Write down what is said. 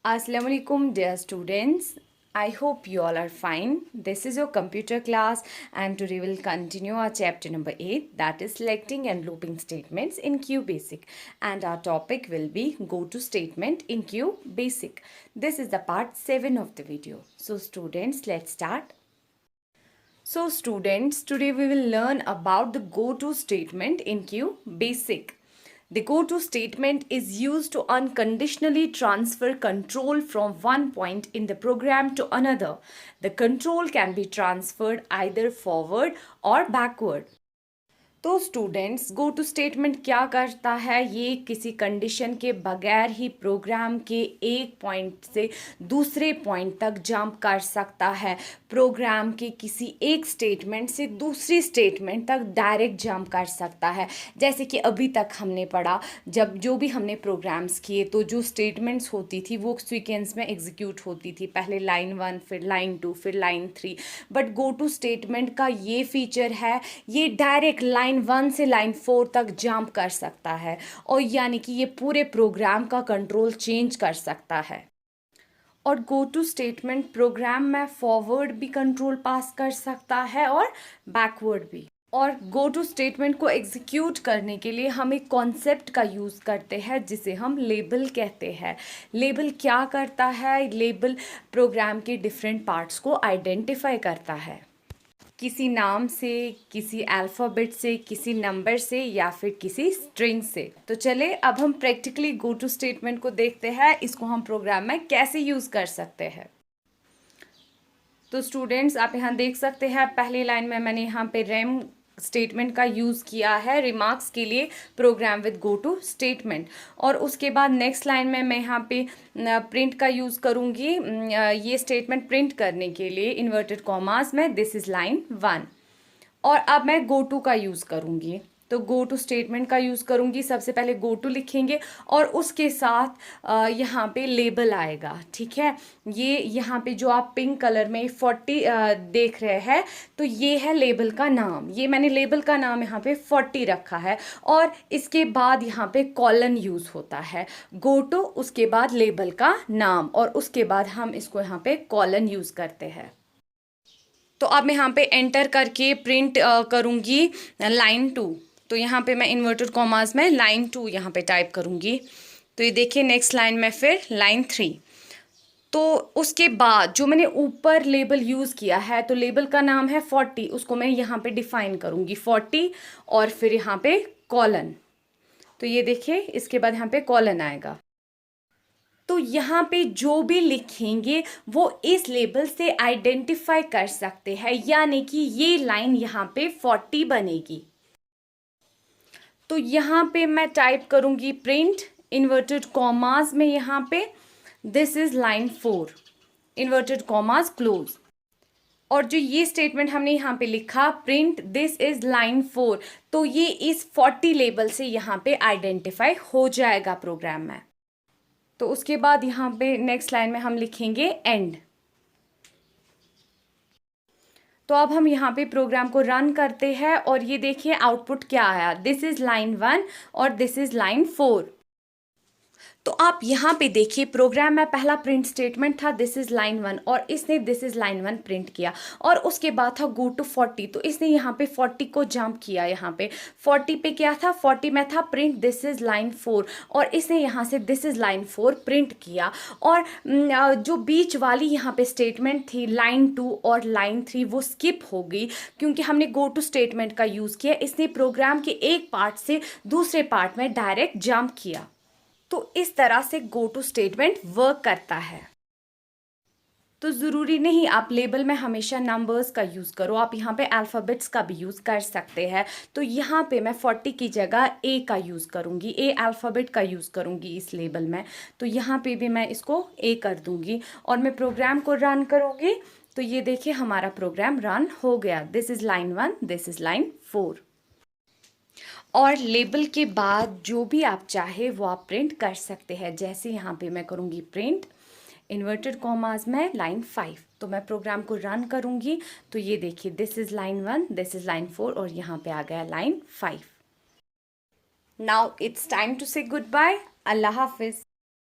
Assalamu alaikum dear students. I hope you all are fine. This is your computer class and today we'll continue our chapter number 8, that is selecting and looping statements in Q Basic, and our topic will be go to statement in Q Basic. This is the part 7 of the video. So students, let's start. So students, today we will learn about the go to statement in Q Basic. The go-to statement is used to unconditionally transfer control from one point in the program to another. The control can be transferred either forward or backward. तो students go to statement क्या करता है, ये किसी condition के बगैर ही programme के एक पॉइंट से दूसरे पॉइंट तक जंप कर सकता है, प्रोग्राम के किसी एक स्टेटमेंट से दूसरी स्टेटमेंट तक डायरेक्ट जंप कर सकता है। जैसे कि अभी तक हमने पढ़ा, जब जो भी हमने प्रोग्राम्स किए तो जो स्टेटमेंट्स होती थी वो सीक्वेंस में एग्जीक्यूट होती थी, पहले लाइन 1 फिर लाइन 2 फिर line 3। But go to statement का ये फीचर है, ये डायरेक्ट लाइन 1 से लाइन 4 तक जंप कर सकता है, और यानी कि ये पूरे प्रोग्राम का कंट्रोल चेंज कर सकता है। और गो टू स्टेटमेंट प्रोग्राम में फॉरवर्ड भी कंट्रोल पास कर सकता है और बैकवर्ड भी। और गो टू स्टेटमेंट को एग्जीक्यूट करने के लिए हम एक कॉन्सेप्ट का यूज़ करते हैं जिसे हम लेबल कहते हैं। लेबल क्या करता है? लेबल प्रोग्राम के डिफरेंट पार्ट्स को आइडेंटिफाई करता है, किसी नाम से, किसी अल्फ़ाबेट से, किसी नंबर से या फिर किसी स्ट्रिंग से। तो चले अब हम प्रैक्टिकली गो टू स्टेटमेंट को देखते हैं, इसको हम प्रोग्राम में कैसे यूज़ कर सकते हैं। तो स्टूडेंट्स आप यहाँ देख सकते हैं, पहली लाइन में मैंने यहाँ पे रेम स्टेटमेंट का यूज़ किया है रिमार्क्स के लिए, program with go to statement. और उसके बाद नेक्स्ट लाइन में मैं यहाँ पे प्रिंट का यूज़ करूँगी, ये स्टेटमेंट प्रिंट करने के लिए इन्वर्टेड कॉमास में, दिस इज़ लाइन 1। और अब मैं गो टू का यूज़ करूँगी, तो गो टू स्टेटमेंट का यूज़ करूँगी। सबसे पहले गो टू लिखेंगे और उसके साथ यहाँ पे लेबल आएगा, ठीक है। ये यहाँ पे जो आप पिंक कलर में 40 देख रहे हैं, तो ये है लेबल का नाम। ये मैंने लेबल का नाम यहाँ पे 40 रखा है, और इसके बाद यहाँ पे कॉलन यूज़ होता है। गो टू, उसके बाद लेबल का नाम, और उसके बाद हम इसको यहाँ पे कॉलन यूज़ करते हैं। तो अब मैं यहाँ पे एंटर करके प्रिंट करूँगी लाइन 2। तो यहाँ पे मैं इन्वर्टेड कॉमास में लाइन 2 यहाँ पे टाइप करूँगी। तो ये देखिए नेक्स्ट लाइन में फिर लाइन 3। तो उसके बाद जो मैंने ऊपर लेबल यूज़ किया है, तो लेबल का नाम है 40, उसको मैं यहाँ पे डिफाइन करूँगी 40, और फिर यहाँ पे कॉलन। तो ये देखिए इसके बाद यहाँ पे कॉलन आएगा। तो यहाँ पे जो भी लिखेंगे वो इस लेबल से आइडेंटिफाई कर सकते हैं, यानी कि ये लाइन यहाँ पे 40 बनेगी। तो यहाँ पे मैं टाइप करूँगी प्रिंट इन्वर्टेड कॉमास में, यहाँ पे this is line 4 inverted commas close. और जो ये स्टेटमेंट हमने यहाँ पे लिखा प्रिंट दिस इज़ लाइन 4, तो ये इस 40 लेबल से यहाँ पे आइडेंटिफाई हो जाएगा प्रोग्राम में। तो उसके बाद यहाँ पे नेक्स्ट लाइन में हम लिखेंगे एंड। तो अब हम यहाँ पे प्रोग्राम को रन करते हैं, और ये देखिए आउटपुट क्या आया, दिस इज़ लाइन 1 और दिस इज़ लाइन 4। तो आप यहाँ पे देखिए प्रोग्राम में पहला प्रिंट स्टेटमेंट था दिस इज़ लाइन 1, और इसने दिस इज़ लाइन 1 प्रिंट किया, और उसके बाद था गो टू 40, तो इसने यहाँ पे 40 को जंप किया। यहाँ पे 40 पे क्या था, 40 में था प्रिंट दिस इज़ लाइन 4, और इसने यहाँ से दिस इज़ लाइन 4 प्रिंट किया। और जो बीच वाली यहाँ पे स्टेटमेंट थी लाइन 2 और लाइन 3 वो स्किप हो गई, क्योंकि हमने गो टू स्टेटमेंट का यूज़ किया। इसने प्रोग्राम के एक पार्ट से दूसरे पार्ट में डायरेक्ट जंप किया। तो इस तरह से गो टू स्टेटमेंट वर्क करता है। तो ज़रूरी नहीं आप लेबल में हमेशा नंबर्स का यूज़ करो, आप यहाँ पे अल्फ़ाबेट्स का भी यूज़ कर सकते हैं। तो यहाँ पे मैं 40 की जगह ए का यूज़ करूँगी, ए अल्फ़ाबेट का यूज़ करूँगी इस लेबल में। तो यहाँ पे भी मैं इसको ए कर दूँगी, और मैं प्रोग्राम को रन करूँगी। तो ये देखिए हमारा प्रोग्राम रन हो गया, this is line 1, this is line 4। और लेबल के बाद जो भी आप चाहे वो आप प्रिंट कर सकते हैं। जैसे यहाँ पे मैं करूँगी प्रिंट इन्वर्टेड कॉमास में लाइन 5, तो मैं प्रोग्राम को रन करूँगी। तो ये देखिए this is line 1, this is line 4, और यहाँ पे आ गया line 5। Now it's time to say goodbye, अल्लाह हाफिज़।